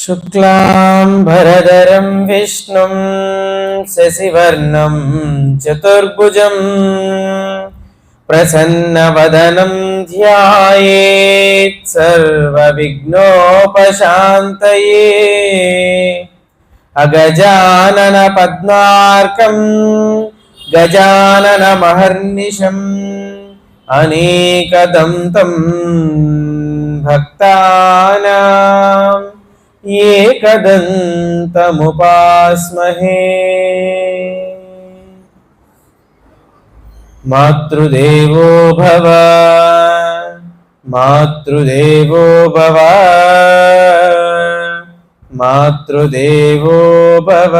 शुक्लांबरधरं विष्णुं शशिवर्णं चतुर्भुजं प्रसन्नवदनं ध्यायेत् सर्वविघ्नोपशान्तये। अगजानन पद्मार्कं गजाननमहर्निशम् अनेकदन्तं भक्तानां एकदन्तमुपास्महे। मातृदेवो भव मातृदेवो भव मातृदेवो भव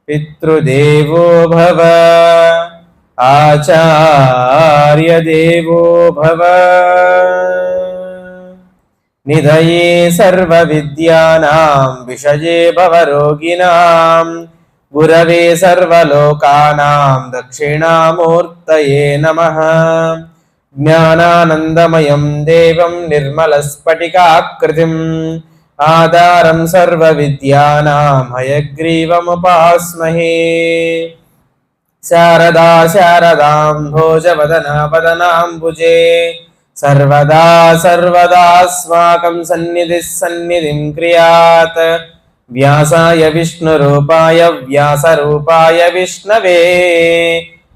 पितृदेवो भव आचार्यदेवो भव। निधये सर्वविद्यानां विषये भवरोगिणां गुरवे सर्वलोकानां दक्षिणामूर्तये नमः। ज्ञानानन्दमयं देवं निर्मलस्फटिकाकृतिम् आधारं सर्वविद्यानां हयग्रीवमुपास्महे। शारदा शारदाम्भोजवदना वदनाम्बुजे सर्वदा सर्वदास्माकं सन्निधिः सन्निधिं क्रियात्। व्यासाय विष्णुरूपाय व्यासरूपाय विष्णवे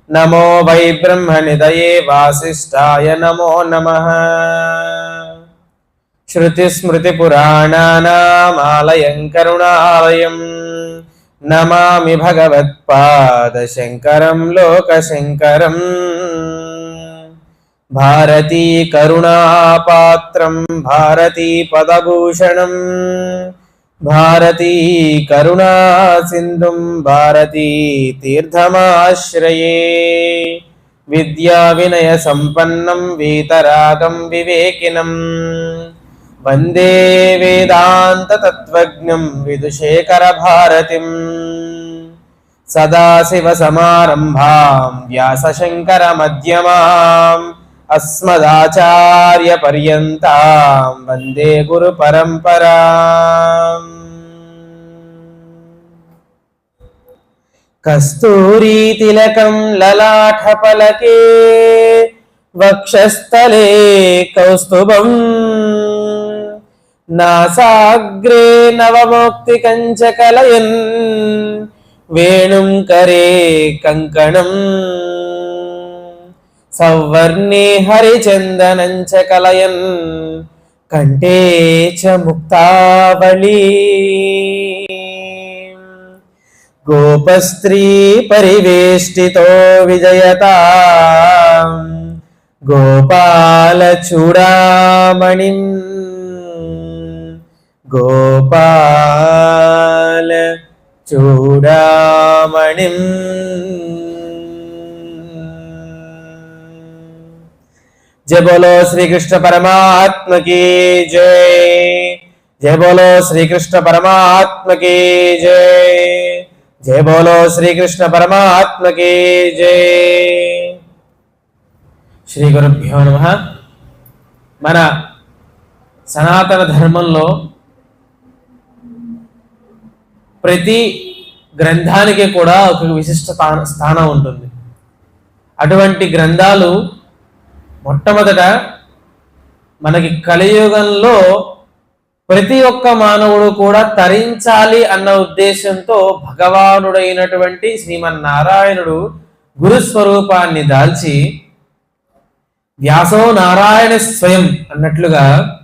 नमो वै ब्रह्मनिधये वासिष्ठाय नमो नमः। श्रुतिस्मृतिपुराणानामालयं करुणालयं नमामि भगवत्पादशङ्करं लोकशङ्करम्। भारती करुणापात्रं भारती पदभूषणं भारती करुणासिन्धुं भारती तीर्थमाश्रये। विद्याविनयसम्पन्नं वीतरागं विवेकिनं वन्दे वेदान्ततत्त्वज्ञं विदुशेखरभारतीं। सदाशिवसमारम्भां व्यासशङ्करमध्यमाम् अस्मदाचार्यपर्यन्तां वन्दे गुरुपरम्पराम्। कस्तूरीतिलकं ललाटफलके वक्षस्थले कौस्तुभं नासाग्रे नवमौक्तिकञ्च कलयन् वेणुं करे कङ्कणम् सवर्णे हरिचन्दनं च कलयन् कण्ठे च मुक्तावली। गोपस्त्री परिवेष्टितो विजयतां गोपालचूडामणिं गोपालचूडामणिं। जय बोलो श्री कृष्ण परमात्मा की जय। जय बोलो श्री कृष्ण परमात्मा की जय। जय बोलो श्री कृष्ण परमात्मा की जय। श्री गुरुभ्यो नमः। మన సనాతన ధర్మంలో ప్రతి గ్రంథానికి కూడా ఒక విశిష్ట స్థానం ఉంటుంది. అటువంటి గ్రంథాలు మొట్టమొదట మనకి కలియుగంలో ప్రతి ఒక్క మానవుడు కూడా తరించాలి అన్న ఉద్దేశంతో భగవానుడైనటువంటి శ్రీమన్నారాయణుడు గురుస్వరూపాన్ని దాల్చి వ్యాసో నారాయణ స్వయం అన్నట్లుగా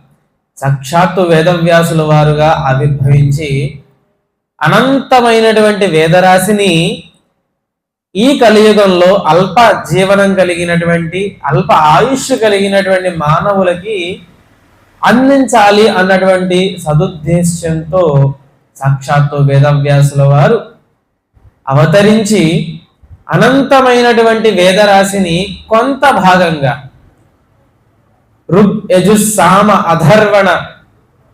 సాక్షాత్తు వేదవ్యాసుల వారుగా ఆవిర్భవించి అనంతమైనటువంటి వేదరాశిని ఈ కలియుగంలో అల్ప జీవనం కలిగినటువంటి అల్ప ఆయుష్ కలిగినటువంటి మానవులకి అందించాలి అన్నటువంటి సదుద్దేశ్యంతో సాక్షాత్తు వేదవ్యాసుల వారు అవతరించి అనంతమైనటువంటి వేదరాశిని కొంత భాగంగా ఋగ్ యజు సామ అధర్వణ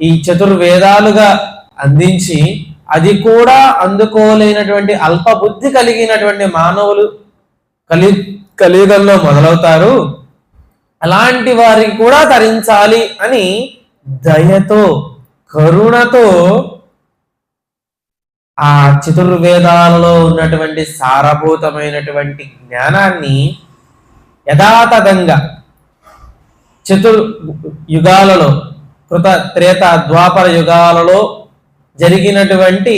ఈ చతుర్వేదాలుగా అందించి అది కూడా అందుకోలేనటువంటి అల్ప బుద్ధి కలిగినటువంటి మానవులు కలియుగంలో మొదలవుతారు. అలాంటి వారికి కూడా తరించాలి అని దయతో కరుణతో ఆ చతుర్వేదాలలో ఉన్నటువంటి సారభూతమైనటువంటి జ్ఞానాన్ని యథాతథంగా యుగాలలో కృత త్రేత ద్వాపర యుగాలలో జరిగినటువంటి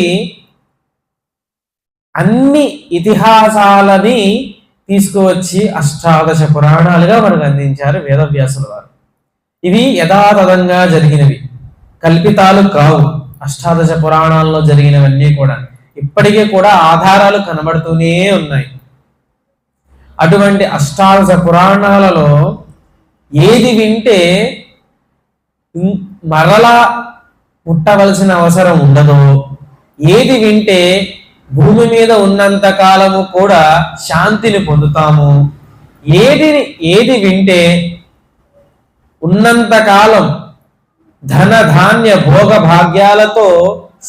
అన్ని ఇతిహాసాలని తీసుకువచ్చి అష్టాదశ పురాణాలుగా మనకు అందించారు వేదవ్యాసుల వారు. ఇవి యథాతథంగా జరిగినవి, కల్పితాలు కావు. అష్టాదశ పురాణాల్లో జరిగినవన్నీ కూడా ఇప్పటికీ కూడా ఆధారాలు కనబడుతూనే ఉన్నాయి. అటువంటి అష్టాదశ పురాణాలలో ఏది వింటే మరలా పుట్టవలసిన అవసరం ఉండదో, ఏది వింటే భూమి మీద ఉన్నంత కాలము కూడా శాంతిని పొందుతాము, ఏది వింటే ఉన్నంత కాలం ధన ధాన్య భోగ భాగ్యాలతో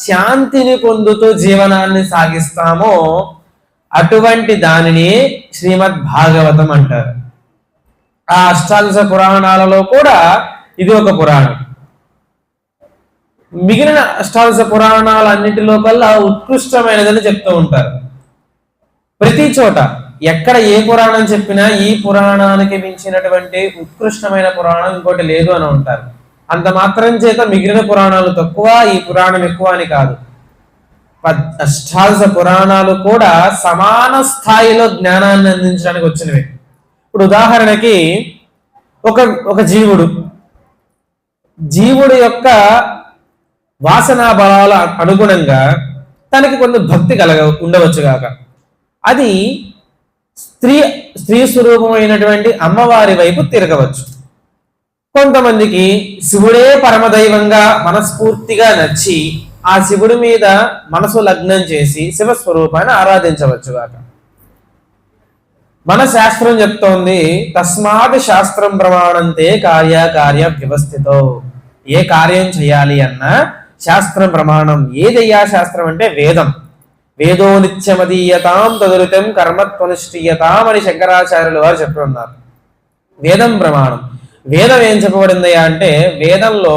శాంతిని పొందుతూ జీవనాన్ని సాగిస్తామో అటువంటి దానిని శ్రీమద్ భాగవతం అంటారు. ఆ అష్టాదశ పురాణాలలో కూడా ఇది ఒక పురాణం. మిగిలిన అష్టాదశ పురాణాలన్నిటిలో కల్లా ఉత్కృష్టమైనదని చెప్తూ ఉంటారు. ప్రతి చోట ఎక్కడ ఏ పురాణం చెప్పినా ఈ పురాణానికి మించినటువంటి ఉత్కృష్టమైన పురాణం ఇంకోటి లేదు అని ఉంటారు. అంత మాత్రం చేత మిగిలిన పురాణాలు తక్కువ, ఈ పురాణం ఎక్కువ అని కాదు. అష్టాదశ పురాణాలు కూడా సమాన స్థాయిలో జ్ఞానాన్ని అందించడానికి వచ్చినవి. ఇప్పుడు ఉదాహరణకి ఒక జీవుడు యొక్క వాసనా బలాల అనుగుణంగా తనకి కొంత భక్తి ఉండవచ్చు కాక, అది స్త్రీ స్వరూపమైనటువంటి అమ్మవారి వైపు తిరగవచ్చు. కొంతమందికి శివుడే పరమదైవంగా మనస్ఫూర్తిగా నచ్చి ఆ శివుడి మీద మనసు లగ్నం చేసి శివస్వరూపాన్ని ఆరాధించవచ్చు కాక. మన శాస్త్రం చెప్తోంది, తస్మాత్ శాస్త్రం ప్రమాణంతే కార్య వ్యవస్థితో. ఏ కార్యం చేయాలి అన్నా శాస్త్రం ప్రమాణం. ఏదయ్యా శాస్త్రం అంటే వేదం. వేదో నిత్యమదీయతాం తదురితం కర్మత్వనిష్ఠీయతాం అని శంకరాచార్యులు వారు చెప్తున్నారు. వేదం ప్రమాణం. వేదం ఏం చెప్పబడిందయ్యా అంటే, వేదంలో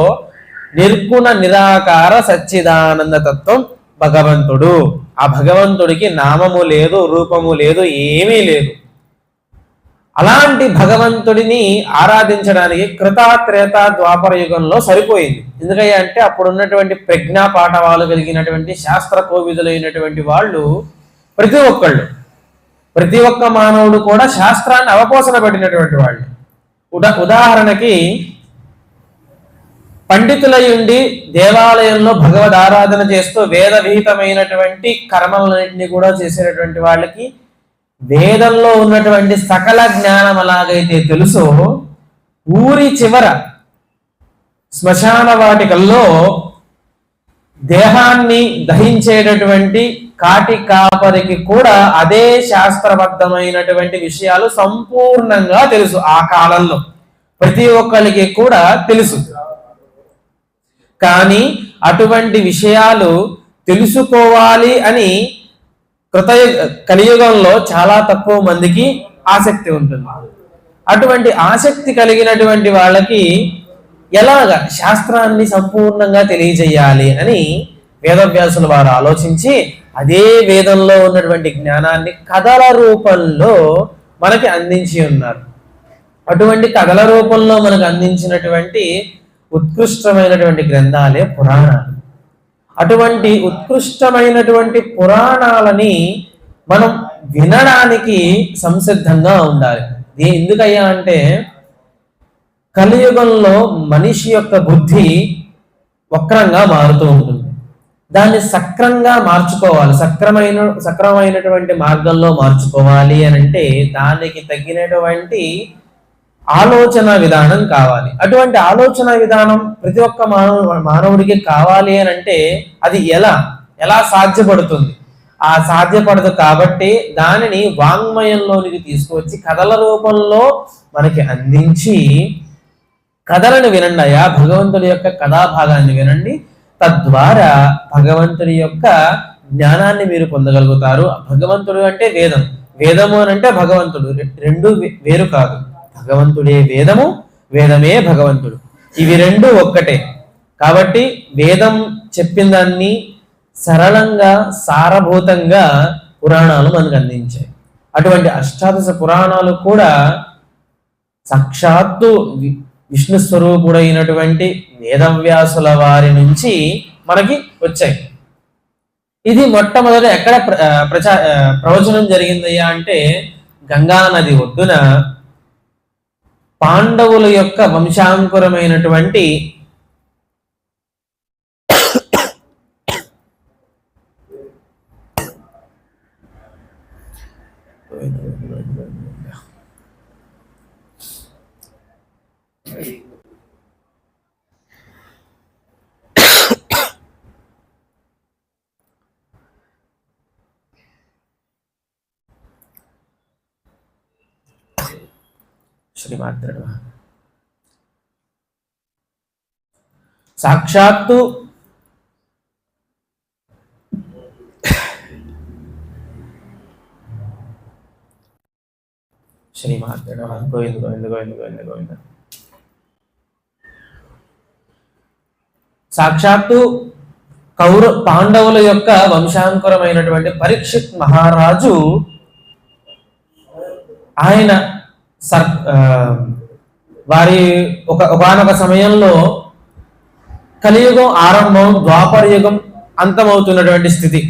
నిర్గుణ నిరాకార సచ్చిదానంద తత్వం భగవంతుడు. ఆ భగవంతుడికి నామము లేదు, రూపము లేదు, ఏమీ లేదు. అలాంటి భగవంతుడిని ఆరాధించడానికి కృతాత్రేత ద్వాపర యుగంలో సరిపోయింది. ఎందుకయ్యా అంటే అప్పుడు ఉన్నటువంటి ప్రజ్ఞా పాఠవాలు కలిగినటువంటి శాస్త్ర కోవిదులైనటువంటి వాళ్ళు ప్రతి ఒక్క మానవుడు కూడా శాస్త్రాన్ని అవపోసన పడినటువంటి వాళ్ళు. ఉదాహరణకి పండితులై ఉండి దేవాలయంలో భగవద్ ఆరాధన చేస్తూ వేద విహితమైనటువంటి కర్మలన్నింటినీ కూడా చేసేటటువంటి వాళ్ళకి వేదంలో ఉన్నటువంటి సకల జ్ఞానం ఎలాగైతే తెలుసో, ఊరి చివర శ్మశాన వాటికల్లో దేహాన్ని దహించేటటువంటి కాటి కాపరికి కూడా అదే శాస్త్రబద్ధమైనటువంటి విషయాలు సంపూర్ణంగా తెలుసు. ఆ కాలంలో ప్రతి ఒక్కరికి కూడా తెలుసు. కానీ అటువంటి విషయాలు తెలుసుకోవాలి అని కలియుగంలో చాలా తక్కువ మందికి ఆసక్తి ఉంటుంది. అటువంటి ఆసక్తి కలిగినటువంటి వాళ్ళకి ఎలాగా శాస్త్రాన్ని సంపూర్ణంగా తెలియజేయాలి అని వేదవ్యాసుల వారు ఆలోచించి అదే వేదంలో ఉన్నటువంటి జ్ఞానాన్ని కథల రూపంలో మనకి అందించి ఉన్నారు. అటువంటి కథల రూపంలో మనకు అందించినటువంటి ఉత్కృష్టమైనటువంటి గ్రంథాలే పురాణాలు. అటువంటి ఉత్కృష్టమైనటువంటి పురాణాలని మనం వినడానికి సంసిద్ధంగా ఉండాలి. ఎందుకయ్యా అంటే కలియుగంలో మనిషి యొక్క బుద్ధి వక్రంగా మారుతూ ఉంటుంది. దాన్ని సక్రంగా మార్చుకోవాలి, సక్రమైనటువంటి మార్గంలో మార్చుకోవాలి అని అంటే దానికి తగినటువంటి ఆలోచన విధానం కావాలి. అటువంటి ఆలోచన విధానం ప్రతి ఒక్క మానవుడికి కావాలి అని అంటే అది ఎలా సాధ్యపడుతుంది? ఆ సాధ్యపడదు కాబట్టి దానిని వాంగ్మయంలోనికి తీసుకువచ్చి కథల రూపంలో మనకి అందించి, కథలను వినండి అయ్యా, భగవంతుడి యొక్క కథాభాగాన్ని వినండి, తద్వారా భగవంతుడి యొక్క జ్ఞానాన్ని మీరు పొందగలుగుతారు. భగవంతుడు అంటే వేదము అని అంటే భగవంతుడు, రెండు వేరు కాదు. భగవంతుడే వేదము, వేదమే భగవంతుడు, ఇవి రెండు ఒక్కటే. కాబట్టి వేదం చెప్పిన దాన్ని సరళంగా సారభూతంగా పురాణాలు మనకు అందించాయి. అటువంటి అష్టాదశ పురాణాలు కూడా సాక్షాత్తు విష్ణు స్వరూపుడైనటువంటి వేదవ్యాసుల వారి నుంచి మనకి వచ్చాయి. ఇది మొట్టమొదటి ఎక్కడ ప్రవచనం జరిగిందయ్యా అంటే గంగా నది ఒడ్డున పాండవుల యొక్క వంశాంకురమైనటువంటి శ్రీమాత్రుడు సాక్షాత్తు శ్రీమాత్రుడు గోవింద గోవింద గోవింద గోవింద గోవింద సాక్షాత్తు పాండవుల యొక్క వంశాంకురమైనటువంటి పరీక్షిత్ మహారాజు ఆయన వారి ఒకనొక సమయంలో కలియుగం ఆరంభం, ద్వాపర యుగం అంతమవుతున్నటువంటి స్థితి.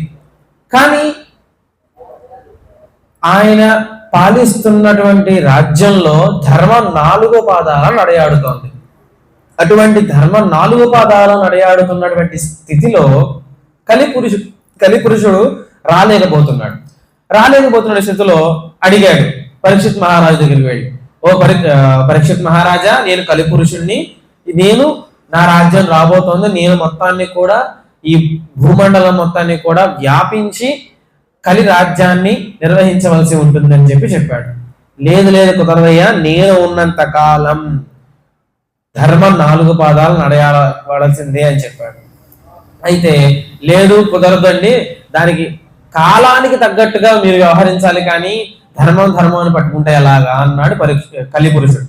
కానీ ఆయన పాలిస్తున్నటువంటి రాజ్యంలో ధర్మం 4 పాదాల నడయాడుతోంది. అటువంటి ధర్మం 4 పాదాల నడయాడుతున్నటువంటి స్థితిలో కలిపురుషుడు రాలేకపోతున్న స్థితిలో అడిగాడు పరీక్షిత్ మహారాజు దగ్గరికి వెళ్ళి, ఓ పరీక్షిత్ మహారాజా, నేను కలిపురుషుడిని, నేను నా రాజ్యం రాబోతోంది, నేను మొత్తాన్ని కూడా ఈ భూమండలం మొత్తాన్ని కూడా వ్యాపించి కలి రాజ్యాన్ని నిర్వహించవలసి ఉంటుందని చెప్పాడు. లేదు కుదరదయ్యా, నేను ఉన్నంత కాలం ధర్మం 4 పాదాలు నడయాడవలసిందే అని చెప్పాడు. అయితే లేదు కుదరదండి, దానికి కాలానికి తగ్గట్టుగా మీరు వ్యవహరించాలి, కానీ ధర్మం అని పట్టుకుంటే ఎలాగా అన్నాడు కలిపురుషుడు.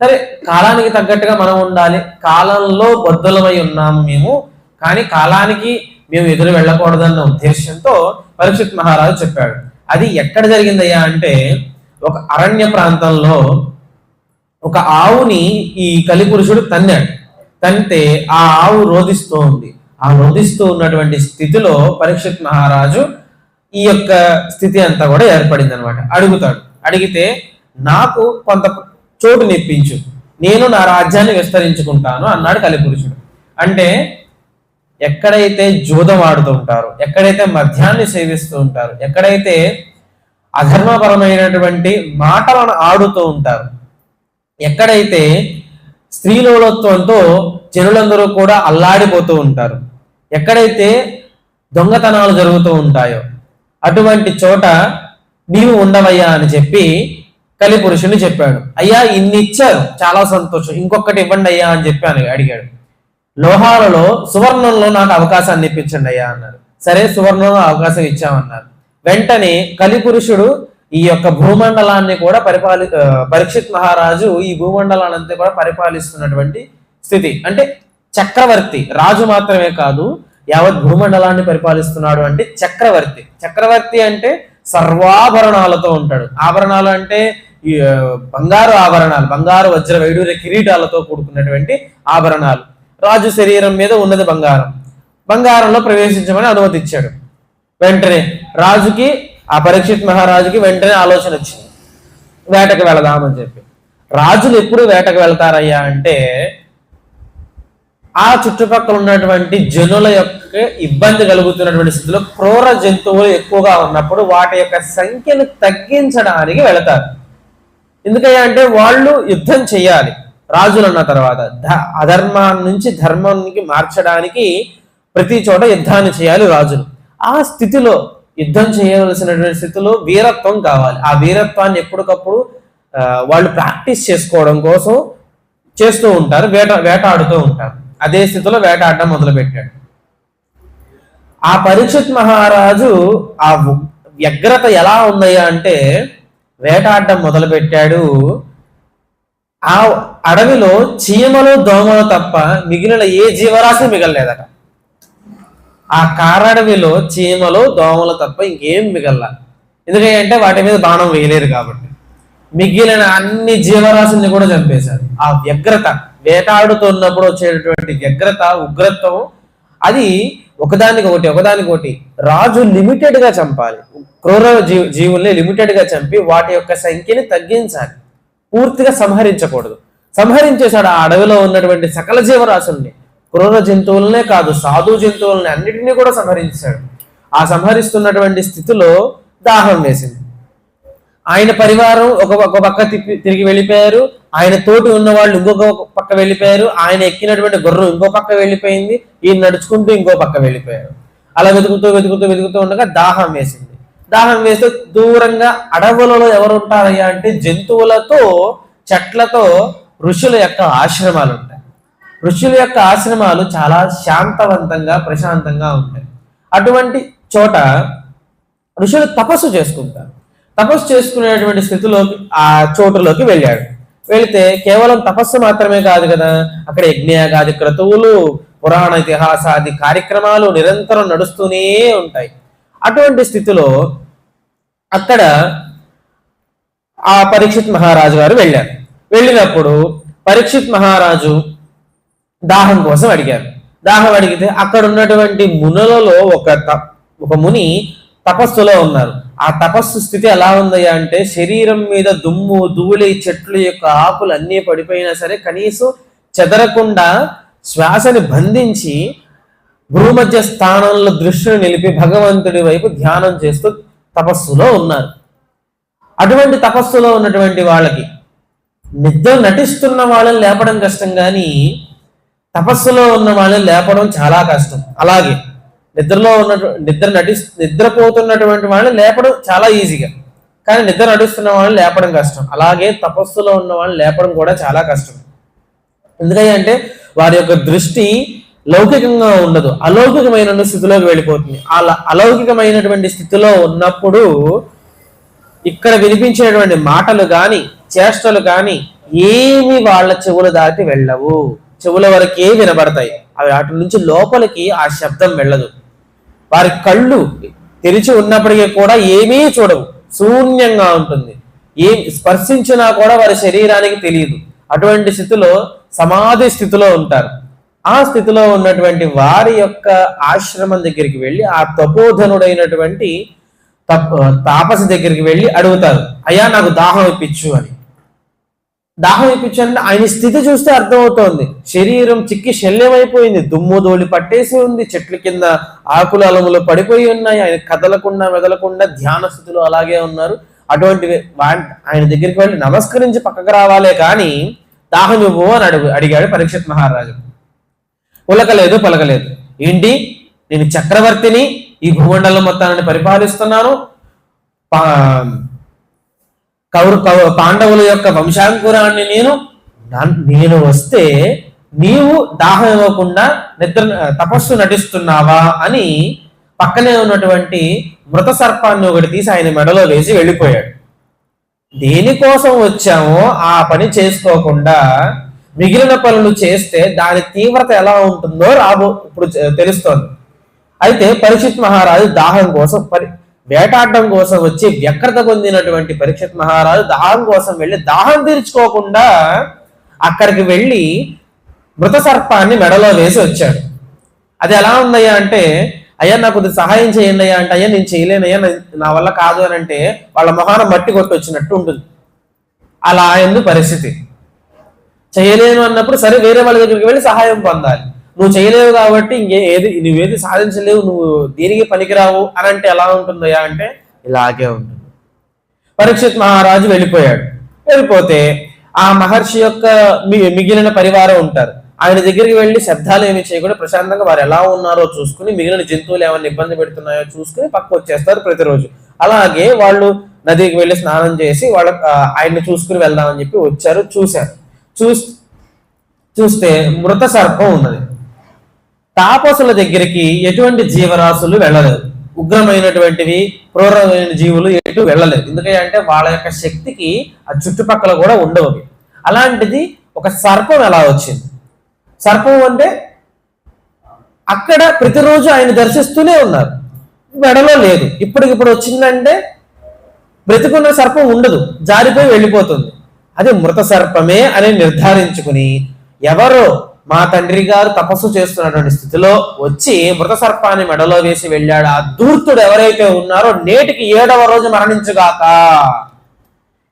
సరే, కాలానికి తగ్గట్టుగా మనం ఉండాలి, కాలంలో బద్ధులమై ఉన్నాము మేము, కానీ కాలానికి మేము ఎదురు వెళ్ళకూడదన్న ఉద్దేశంతో పరీక్షిత్ మహారాజు చెప్పాడు. అది ఎక్కడ జరిగిందయ్యా అంటే ఒక అరణ్య ప్రాంతంలో ఒక ఆవుని ఈ కలిపురుషుడు తంతే ఆ ఆవు రోధిస్తూ ఉంది. ఆ రోధిస్తూ ఉన్నటువంటి స్థితిలో పరీక్షిత్ మహారాజు ఈ యొక్క స్థితి అంతా కూడా ఏర్పడింది అనమాట. అడిగితే నాకు కొంత చోటు నిప్పించు, నేను నా రాజ్యాన్ని విస్తరించుకుంటాను అన్నాడు కలిపురుషుడు. అంటే ఎక్కడైతే జూదం ఆడుతూ ఉంటారు, ఎక్కడైతే మద్యాన్ని సేవిస్తూ ఉంటారు, ఎక్కడైతే అధర్మపరమైనటువంటి మాటలను ఆడుతూ ఉంటారు, ఎక్కడైతే స్త్రీలోలత్వంతో జనులందరూ కూడా అల్లాడిపోతూ ఉంటారు, ఎక్కడైతే దొంగతనాలు జరుగుతూ ఉంటాయో అటువంటి చోట నీవు ఉండవయ్యా అని చెప్పి కలిపురుషుని చెప్పాడు. అయ్యా, ఇన్ని ఇచ్చారు, చాలా సంతోషం, ఇంకొకటి ఇవ్వండి అయ్యా అని చెప్పి అడిగాడు. లోహాలలో సువర్ణంలో నాకు అవకాశాన్ని ఇప్పించండి అయ్యా అన్నారు. సరే, సువర్ణంలో అవకాశం ఇచ్చామన్నారు. వెంటనే కలిపురుషుడు ఈ యొక్క భూమండలాన్ని కూడా పరీక్షిత్ మహారాజు ఈ భూమండలాన్ని కూడా పరిపాలిస్తున్నటువంటి స్థితి. అంటే చక్రవర్తి, రాజు మాత్రమే కాదు, యావత్ భూమండలాన్ని పరిపాలిస్తున్నాడు. అంటే చక్రవర్తి అంటే సర్వాభరణాలతో ఉంటాడు. ఆభరణాలు అంటే బంగారు ఆభరణాలు, బంగారు వజ్ర వైడూర్య కిరీటాలతో కూడుకున్నటువంటి ఆభరణాలు. రాజు శరీరం మీద ఉన్నది బంగారంలో ప్రవేశించమని అనుమతి ఇచ్చాడు. వెంటనే రాజుకి, ఆ పరీక్షిత్ మహారాజుకి వెంటనే ఆలోచన వచ్చింది, వేటకు వెళదామని చెప్పి. రాజులు ఎప్పుడు వేటకు వెళ్తారయ్యా అంటే ఆ చుట్టుపక్కల ఉన్నటువంటి జనుల యొక్క ఇబ్బంది కలుగుతున్నటువంటి స్థితిలో క్రూర జంతువులు ఎక్కువగా ఉన్నప్పుడు వాటి యొక్క సంఖ్యను తగ్గించడానికి వెళతారు. ఎందుకయ్యా అంటే వాళ్ళు యుద్ధం చేయాలి. రాజులు అన్న తర్వాత అధర్మాన్ని నుంచి ధర్మానికి మార్చడానికి ప్రతి చోట యుద్ధాన్ని చేయాలి రాజులు. ఆ స్థితిలో యుద్ధం చేయవలసినటువంటి స్థితిలో వీరత్వం కావాలి. ఆ వీరత్వాన్ని ఎప్పటికప్పుడు వాళ్ళు ప్రాక్టీస్ చేసుకోవడం కోసం చేస్తూ ఉంటారు, వేటాడుతూ ఉంటారు. అదే స్థితిలో వేటాడడం మొదలుపెట్టాడు. ఆ పరీక్షిత్ మహారాజు ఆ వ్యగ్రత ఎలా ఉందయ్యా అంటే వేటాడడం మొదలుపెట్టాడు. అడవిలో చీమలు దోమలు తప్ప మిగిలిన ఏ జీవరాశి మిగలలేదట. ఆ కారడవిలో చీమలు దోమలు తప్ప ఇంకేం మిగల. ఎందుకంటే వాటి మీద బాణం వేయలేరు కాబట్టి. మిగిలిన అన్ని జీవరాశుల్ని కూడా చంపేశారు. ఆ వ్యగ్రత, వేటాడుతున్నప్పుడు వచ్చేటటువంటి వ్యగ్రత, ఉగ్రత్వం, అది ఒకదానికొకటి రాజు లిమిటెడ్ గా చంపాలి. క్రూర జీవుల్ని లిమిటెడ్ గా చంపి వాటి యొక్క సంఖ్యని తగ్గించాలి, పూర్తిగా సంహరించకూడదు. సంహరించేశాడు ఆ అడవిలో ఉన్నటువంటి సకల జీవరాశుల్ని. క్రూర జంతువులనే కాదు, సాధు జంతువులని అన్నిటినీ కూడా సంహరించాడు. ఆ సంహరిస్తున్నటువంటి స్థితిలో దాహం వేసింది. ఆయన పరివారం ఒక పక్క తిరిగి వెళ్ళిపోయారు. ఆయన తోటి ఉన్న వాళ్ళు ఇంకొక పక్క వెళ్ళిపోయారు. ఆయన ఎక్కినటువంటి గుర్రం ఇంకో పక్క వెళ్ళిపోయింది. ఈయన నడుచుకుంటూ ఇంకో పక్క వెళ్ళిపోయారు. అలా వెతుకుతూ ఉండగా దాహం వేసింది. దాహం వేస్తే దూరంగా అడవులలో ఎవరు ఉంటారయ్యా అంటే జంతువులతో, చెట్లతో ఋషుల యొక్క ఆశ్రమాలు ఉంటాయి. ఋషుల యొక్క ఆశ్రమాలు చాలా శాంతవంతంగా, ప్రశాంతంగా ఉంటాయి. అటువంటి చోట ఋషులు తపస్సు చేసుకుంటారు. తపస్సు చేసుకునేటువంటి స్థితిలోకి ఆ చోటులోకి వెళ్ళాడు. వెళితే కేవలం తపస్సు మాత్రమే కాదు కదా, అక్కడ యజ్ఞయాగాది క్రతువులు, పురాణ ఇతిహాసాది కార్యక్రమాలు నిరంతరం నడుస్తూనే ఉంటాయి. అటువంటి స్థితిలో అక్కడ ఆ పరీక్షిత్ మహారాజు గారు వెళ్ళారు. వెళ్ళినప్పుడు పరీక్షిత్ మహారాజు దాహం కోసం అడిగారు. దాహం అడిగితే అక్కడ ఉన్నటువంటి మునులలో ఒక ముని తపస్సులో ఉన్నారు. ఆ తపస్సు స్థితి ఎలా ఉందయ్యా అంటే శరీరం మీద దుమ్ము, ధూళి, చెట్లు యొక్క ఆకులు అన్నీ పడిపోయినా సరే కనీసం చెదరకుండా శ్వాసని బంధించి భూమధ్య స్థానంలో దృష్టిని నిలిపి భగవంతుడి వైపు ధ్యానం చేస్తూ తపస్సులో ఉన్నారు. అటువంటి తపస్సులో ఉన్నటువంటి వాళ్ళకి నిద్ర నటిస్తున్న వాళ్ళని లేపడం కష్టం, కానీ తపస్సులో ఉన్న వాళ్ళని లేపడం చాలా కష్టం. అలాగే నిద్రపోతున్నటువంటి వాళ్ళని లేపడం చాలా ఈజీగా, కానీ నిద్ర నడుస్తున్న వాళ్ళని లేపడం కష్టం. అలాగే తపస్సులో ఉన్న వాళ్ళని లేపడం కూడా చాలా కష్టం. ఎందుకంటే వారి యొక్క దృష్టి లౌకికంగా ఉండదు, అలౌకికమైన స్థితిలోకి వెళ్ళిపోతుంది. అలా అలౌకికమైనటువంటి స్థితిలో ఉన్నప్పుడు ఇక్కడ వినిపించేటువంటి మాటలు కానీ, చేష్టలు కానీ ఏమి వాళ్ళ చెవులు దాటి వెళ్ళవు. చెవుల వరకే వినబడతాయి. అవి వాటి నుంచి లోపలికి ఆ శబ్దం వెళ్ళదు. వారి కళ్ళు తెరిచి ఉన్నప్పటికీ కూడా ఏమీ చూడవు, శూన్యంగా ఉంటుంది. ఏం స్పర్శించినా కూడా వారి శరీరానికి తెలియదు. అటువంటి స్థితిలో సమాధి స్థితిలో ఉంటారు. ఆ స్థితిలో ఉన్నటువంటి వారి యొక్క ఆశ్రమం దగ్గరికి వెళ్ళి ఆ తపోధనుడైనటువంటి తాపసి దగ్గరికి వెళ్ళి అడుగుతారు, అయ్యా నాకు దాహం ఇప్పించు అని. దాహం ఇప్పించు అంటే ఆయన స్థితి చూస్తే అర్థమవుతోంది. శరీరం చిక్కి శల్యమైపోయింది, దుమ్ము ధూళి పట్టేసి ఉంది, చెట్ల కింద ఆకులు అలములు పడిపోయి ఉన్నాయి. ఆయన కదలకుండా మెదలకుండా ధ్యాన స్థితిలో అలాగే ఉన్నారు. అటువంటి ఆయన దగ్గరికి వెళ్ళి నమస్కరించి పక్కకు రావాలే కానీ దాహం ఇవ్వు అని అడిగాడు పరీక్షిత్ మహారాజు. పలకలేదు. ఏంటి, నేను చక్రవర్తిని, ఈ భూమండలం మొత్తాన్ని పరిపాలిస్తున్నాను, పాండవుల యొక్క వంశాంకురాన్ని నేను వస్తే నీవు దాహం ఇవ్వకుండా తపస్సు నటిస్తున్నావా అని పక్కనే ఉన్నటువంటి మృత సర్పాన్ని ఒకటి తీసి ఆయన మెడలో వేసి వెళ్ళిపోయాడు. దేనికోసం వచ్చామో ఆ పని చేసుకోకుండా మిగిలిన పనులు చేస్తే దాని తీవ్రత ఎలా ఉంటుందో ఇప్పుడు తెలుస్తోంది. అయితే పరీక్షిత్ మహారాజు దాహం కోసం వేటాడడం కోసం వచ్చి వ్యగ్రత పొందినటువంటి పరీక్షిత్ మహారాజు దాహం కోసం వెళ్ళి దాహం తీర్చుకోకుండా అక్కడికి వెళ్ళి మృత సర్పాన్ని మెడలో వేసి వచ్చాడు. అది ఎలా ఉందయ్యా అంటే, అయ్యా నాకు కొద్దిగా సహాయం చేయండి అయ్యా అంటే, అయ్యా నేను చేయలేనయ్యా, నా వల్ల కాదు అని అంటే వాళ్ళ మొహాన మట్టి కొట్టి వచ్చినట్టు ఉంటుంది. అలా అయింది పరిస్థితి. చేయలేను అన్నప్పుడు సరే వేరే వాళ్ళ దగ్గరికి వెళ్ళి సహాయం పొందాలి. నువ్వు చేయలేవు కాబట్టి నువ్వేది సాధించలేవు, నువ్వు దీనికి పనికిరావు అని అంటే ఎలా ఉంటుందయ్యా అంటే ఇలాగే ఉంటుంది. పరీక్షిత్ మహారాజు వెళ్ళిపోతే ఆ మహర్షి యొక్క మిగిలిన పరివారం ఉంటారు. ఆయన దగ్గరికి వెళ్ళి శబ్దాలు ఏమి చేయకుండా ప్రశాంతంగా వారు ఎలా ఉన్నారో చూసుకుని, మిగిలిన జంతువులు ఏమైనా ఇబ్బంది పెడుతున్నాయో చూసుకుని పక్క వచ్చేస్తారు ప్రతిరోజు. అలాగే వాళ్ళు నదికి వెళ్ళి స్నానం చేసి ఆయన్ని చూసుకుని వెళ్దామని చెప్పి వచ్చారు. చూస్తే మృత సర్పం ఉన్నది. తాపసుల దగ్గరికి ఎటువంటి జీవరాశులు వెళ్ళలేదు, ఉగ్రమైనటువంటివి క్రూరమైన జీవులు ఎటు వెళ్ళలేదు. ఎందుకంటే వాళ్ళ యొక్క శక్తికి ఆ చుట్టుపక్కల కూడా ఉండవు. అలాంటిది ఒక సర్పం ఎలా వచ్చింది? సర్పం అంటే అక్కడ ప్రతిరోజు ఆయన దర్శిస్తూనే ఉన్నారు, మెడలో లేదు. ఇప్పటికిప్పుడు వచ్చిందంటే బ్రతికున్న సర్పం ఉండదు, జారిపోయి వెళ్ళిపోతుంది. అది మృత సర్పమే అని నిర్ధారించుకుని ఎవరో మా తండ్రి గారు తపస్సు చేస్తున్నటువంటి స్థితిలో వచ్చి మృత సర్పాన్ని మెడలో వేసి వెళ్ళాడు. ఆ ధూర్తుడు ఎవరైతే ఉన్నారో నేటికి 7వ రోజు మరణించుగాక.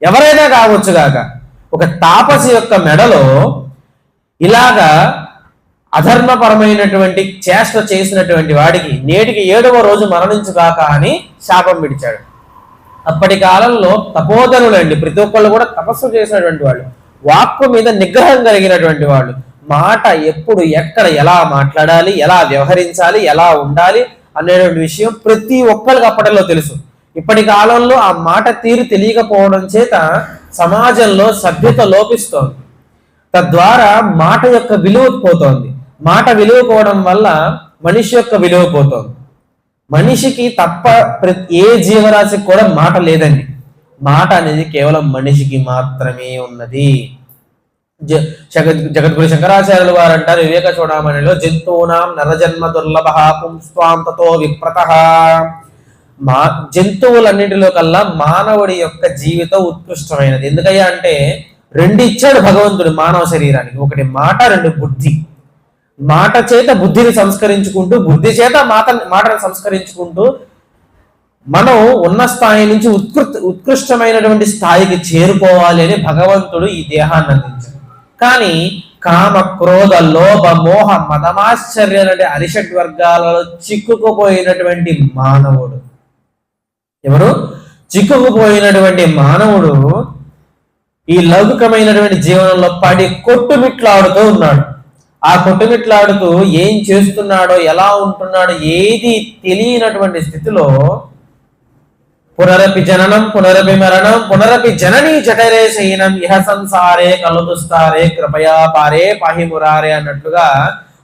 ఎవరైనా కావచ్చుగాక. ఒక తాపసి యొక్క మెడలో ఇలాగా అధర్మపరమైనటువంటి చేష్ట చేసినటువంటి వాడికి నేటికి 7వ రోజు మరణించుగాక అని శాపం విడిచాడు. అప్పటి కాలంలో తపోధనులండి, ప్రతి ఒక్కళ్ళు కూడా తపస్సు చేసినటువంటి వాళ్ళు, వాక్కు మీద నిగ్రహం కలిగినటువంటి వాళ్ళు, మాట ఎప్పుడు ఎక్కడ ఎలా మాట్లాడాలి, ఎలా వ్యవహరించాలి, ఎలా ఉండాలి అనేటువంటి విషయం ప్రతి ఒక్కరికి అప్పటిలో తెలుసు. ఇప్పటి కాలంలో ఆ మాట తీరు తెలియకపోవడం చేత సమాజంలో సభ్యత లోపిస్తోంది. తద్వారా మాట యొక్క విలువ పోతోంది. మాట విలువ పోవడం వల్ల మనిషి యొక్క విలువ పోతోంది. మనిషికి తప్ప ఏ జీవరాశికి కూడా మాట లేదండి. మాట అనేది కేవలం మనిషికి మాత్రమే ఉన్నది. జగద్గురు శంకరాచార్యులు వారు అంటారు వివేక చూడమనిలో, జంతువునాం నరజన్మ దుర్లభ పుంస్వాంతతో విప్రత. జంతువులన్నింటిలో కల్లా మానవుడి యొక్క జీవితం ఉత్కృష్టమైనది. ఎందుకయ్యా అంటే 2 ఇచ్చాడు భగవంతుడు మానవ శరీరానికి, ఒకటి మాట, 2 బుద్ధి. మాట చేత బుద్ధిని సంస్కరించుకుంటూ, బుద్ధి చేత మాటను సంస్కరించుకుంటూ మనం ఉన్న స్థాయి నుంచి ఉత్కృష్టమైనటువంటి స్థాయికి చేరుకోవాలి అని భగవంతుడు ఈ దేహాన్ని అందించాడు. కానీ కామ, క్రోధ, లోభ, మోహ, మదమాశ్చర్యాలంటే అరిషడ్ వర్గాలలో చిక్కుకుపోయినటువంటి మానవుడు ఎవరు? చిక్కుకుపోయినటువంటి మానవుడు ఈ లౌకికమైనటువంటి జీవనంలో పడి కొట్టుమిట్లాడుతూ ఉన్నాడు. ఆ కొట్టుమిట్లాడుతూ ఏం చేస్తున్నాడో, ఎలా ఉంటున్నాడో ఏది తెలియనటువంటి స్థితిలో పునరపి జననం పునరపి మరణం పునరపి జననీ జఠరే శయనం ఇహ సంసారే కలుదుస్తారే కృపయా పారే పాహి మురారే అన్నట్లుగా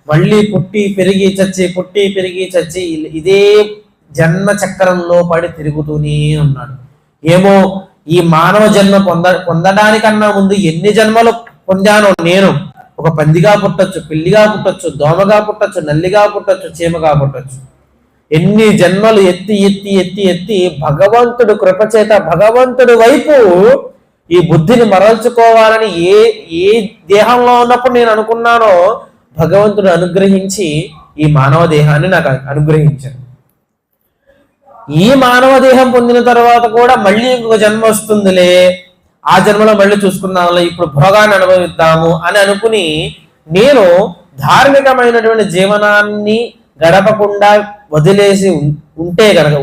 మళ్ళీ పుట్టి పెరిగి చచ్చి ఇదే జన్మ చక్రంలో పడి తిరుగుతూనే ఉన్నాడు. ఏమో ఈ మానవ జన్మ పొందడానికన్నా ముందు ఎన్ని జన్మలు పొందానో నేను. ఒక పందిగా పుట్టొచ్చు, పిల్లిగా పుట్టొచ్చు, దోమగా పుట్టొచ్చు, నల్లిగా పుట్టొచ్చు, చీమగా పుట్టొచ్చు. ఎన్ని జన్మలు ఎత్తి భగవంతుడు కృపచేత భగవంతుడి వైపు ఈ బుద్ధిని మరల్చుకోవాలని ఏ దేహంలో ఉన్నప్పుడు నేను అనుకున్నానో భగవంతుడు అనుగ్రహించి ఈ మానవ దేహాన్ని నాకు అనుగ్రహించాడు. ఈ మానవ దేహం పొందిన తర్వాత కూడా మళ్ళీ ఇంకొక జన్మ వస్తుందిలే, ఆ జన్మలో మళ్ళీ చూసుకుందాంలే, ఇప్పుడు భోగాన్ని అనుభవిద్దాము అని అనుకుని నేను ధార్మికమైనటువంటి జీవనాన్ని గడపకుండా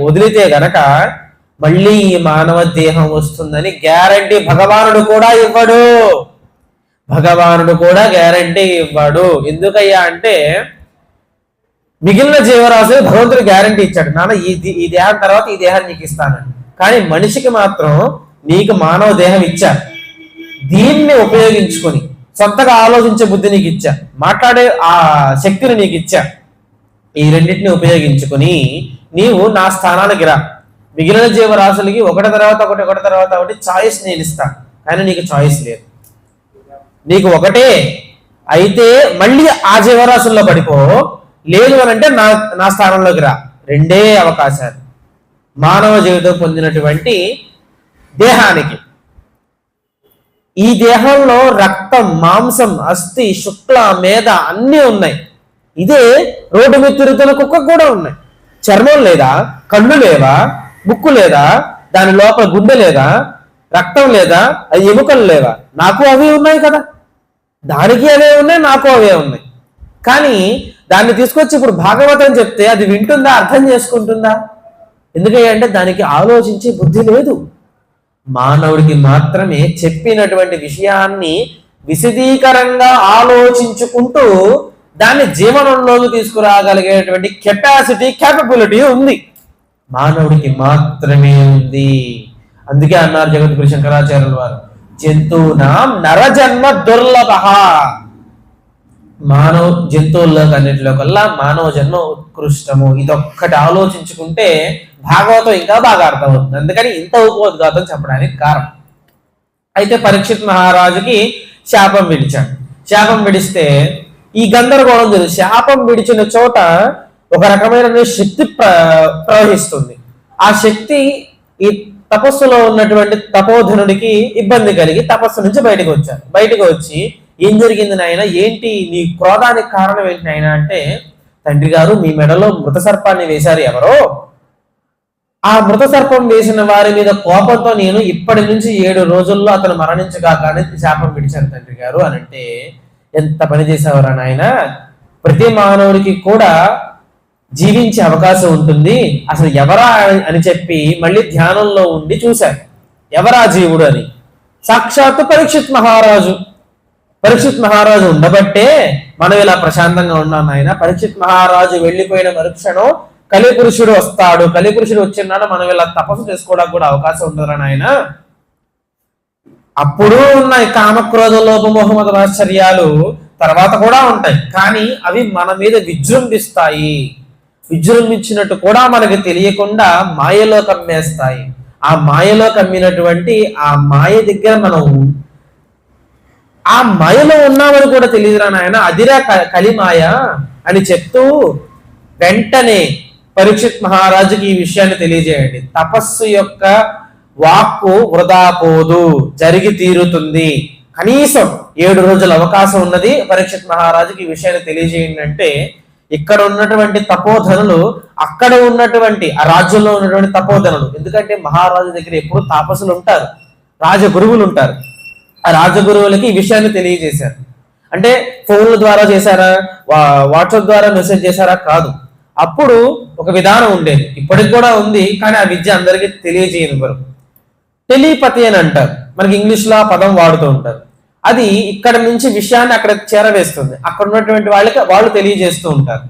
వదిలితే గనక మళ్ళీ ఈ మానవ దేహం వస్తుందని గ్యారంటీ భగవానుడు కూడా ఇవ్వడు. ఎందుకయ్యా అంటే మిగిలిన జీవరాశులు భగవంతుడు గ్యారంటీ ఇచ్చాడు, నాన్న ఈ దేహం తర్వాత ఈ దేహాన్ని నీకు ఇస్తానని. కానీ మనిషికి మాత్రం నీకు మానవ దేహం ఇచ్చా, దీన్ని ఉపయోగించుకొని సొంతగా ఆలోచించే బుద్ధి నీకు ఇచ్చా, మాట్లాడే ఆ శక్తిని నీకు ఇచ్చా. ఈ రెండింటిని ఉపయోగించుకుని నీవు నా స్థానానికి రా. మిగిలిన జీవరాశులకి ఒకటి తర్వాత ఒకటి చాయిస్ నేను ఇస్తా, కానీ నీకు చాయిస్ లేదు. నీకు ఒకటే అయితే మళ్ళీ ఆ జీవరాశుల్లో పడిపో, లేదు అని అంటే నా స్థానంలోకి రా. 2 అవకాశాలు మానవ జీవితం పొందినటువంటి దేహానికి. ఈ దేహంలో రక్తం, మాంసం, అస్థి, శుక్ల, మేధ అన్నీ ఉన్నాయి. ఇదే రోడ్డు మీద తిరుగుతున్న కుక్క కూడా ఉన్నాయి. చర్మం లేదా, కళ్ళు లేవా, ముక్కు లేదా, దాని లోపల గుండె లేదా, రక్తం లేదా, అది ఎముకలు లేవా? నాకు అవే ఉన్నాయి కదా, దానికి అవే ఉన్నాయి, నాకు అవే ఉన్నాయి. కానీ దాన్ని తీసుకొచ్చి ఇప్పుడు భాగవతం చెప్తే అది వింటుందా, అర్థం చేసుకుంటుందా? ఎందుకంటే దానికి ఆలోచించే బుద్ధి లేదు. మానవుడికి మాత్రమే చెప్పినటువంటి విషయాన్ని విశదీకరంగా ఆలోచించుకుంటూ దాన్ని జీవనంలోకి తీసుకురాగలిగేటువంటి క్యాపబిలిటీ ఉంది, మానవుడికి మాత్రమే ఉంది. అందుకే అన్నారు జగద్గురు శంకరాచార్యుల వారు, జంతువునాం నరజన్మ దుర్లభ. జంతువుల్లో అన్నింటిలో కల్లా మానవ జన్మ ఉత్కృష్టము. ఇదొక్కటి ఆలోచించుకుంటే భాగవతం ఇంకా బాగా అర్థమవుతుంది. అందుకని ఇంత ఉపోద్ఘాతం చెప్పడానికి కారణం. అయితే పరీక్షిత్ మహారాజుకి శాపం విడిచాడు. శాపం విడిస్తే ఈ గందరగోళం లేదు. శాపం విడిచిన చోట ఒక రకమైన శక్తి ప్రవహిస్తుంది. ఆ శక్తి ఈ తపస్సులో ఉన్నటువంటి తపోధనుడికి ఇబ్బంది కలిగి తపస్సు నుంచి బయటకు వచ్చారు. బయటకు వచ్చి ఏం జరిగింది నాయన, ఏంటి నీ క్రోధానికి కారణం ఏంటి నాయన అంటే, తండ్రి గారు మీ మెడలో మృత సర్పాన్ని వేశారు ఎవరో, ఆ మృత సర్పం వేసిన వారి మీద కోపంతో నేను ఇప్పటి నుంచి 7 రోజుల్లో అతను మరణించగాక అనేది శాపం విడిచాను తండ్రి గారు అని అంటే, ఎంత పని చేసేవారా నాయన, ప్రతి మానవుడికి కూడా జీవించే అవకాశం ఉంటుంది, అసలు ఎవరా అని చెప్పి మళ్ళీ ధ్యానంలో ఉండి చూశారు ఎవరా జీవుడు అని. సాక్షాత్తు పరీక్షిత్ మహారాజు. పరీక్షిత్ మహారాజు ఉండబట్టే మనం ఇలా ప్రశాంతంగా ఉన్నాం ఆయన. పరీక్షిత్ మహారాజు వెళ్ళిపోయిన మరుక్షణం కలిపురుషుడు వస్తాడు. కలిపురుషుడు వచ్చినాడు మనం ఇలా తపస్సు చేసుకోవడానికి కూడా అవకాశం ఉండదురా నాయన. అప్పుడు ఉన్నాయి కామక్రోధ లోపమోహమద ఆశ్చర్యాలు, తర్వాత కూడా ఉంటాయి, కానీ అవి మన మీద విజృంభిస్తాయి. విజృంభించినట్టు కూడా మనకి తెలియకుండా మాయలో కమ్మేస్తాయి. ఆ మాయలో కమ్మినటువంటి ఆ మాయ దగ్గర మనం ఆ మాయలో ఉన్నామని కూడా తెలియదురా నాయన, అదిరా కలిమాయ అని చెప్తూ వెంటనే పరీక్షిత్ మహారాజుకి ఈ విషయాన్ని తెలియజేయండి. తపస్సు యొక్క వాక్కు వృధా పోదు, జరిగి తీరుతుంది. కనీసం 7 రోజుల అవకాశం ఉన్నది. పరీక్షిత్ మహారాజుకి ఈ విషయాన్ని తెలియజేయండి అంటే, ఇక్కడ ఉన్నటువంటి తపోధనులు అక్కడ ఉన్నటువంటి ఆ రాజ్యంలో ఉన్నటువంటి తపోధనులు, ఎందుకంటే మహారాజు దగ్గర ఎప్పుడు తాపసులు ఉంటారు, రాజగురువులు ఉంటారు. ఆ రాజగురువులకి ఈ విషయాన్ని తెలియజేశారు. అంటే ఫోన్ల ద్వారా చేశారా, వాట్సాప్ ద్వారా మెసేజ్ చేశారా కాదు. అప్పుడు ఒక విధానం ఉండేది, ఇప్పటికి కూడా ఉంది, కానీ ఆ విద్య అందరికీ తెలియజేయనివ్వరు. టెలిపతి అని అంటారు, మనకి ఇంగ్లీష్ లో ఆ పదం వాడుతూ ఉంటారు. అది ఇక్కడ నుంచి విషయాన్ని అక్కడ చేరవేస్తుంది. అక్కడ ఉన్నటువంటి వాళ్ళకి వాళ్ళు తెలియజేస్తూ ఉంటారు.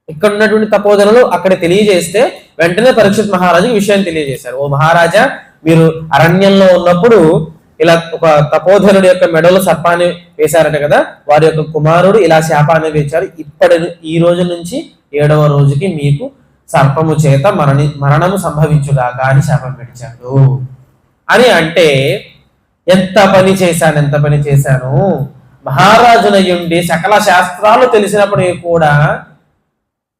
ఇక్కడ ఉన్నటువంటి తపోధనులు అక్కడ తెలియజేస్తే వెంటనే పరీక్షిత్ మహారాజుకి విషయాన్ని తెలియజేశారు. ఓ మహారాజా, మీరు అరణ్యంలో ఉన్నప్పుడు ఇలా ఒక తపోధనుడి యొక్క మెడలో సర్పాన్ని వేశారట కదా, వారి యొక్క కుమారుడు ఇలా శాపాన్ని వేశారు, ఈ రోజు నుంచి 7వ రోజుకి మీకు సర్పము చేత మరణము సంభవించుగాక అని శాపం విడిచాడు అని అంటే, ఎంత పని చేశాను. మహారాజునయుండి సకల శాస్త్రాలు తెలిసినప్పుడు కూడా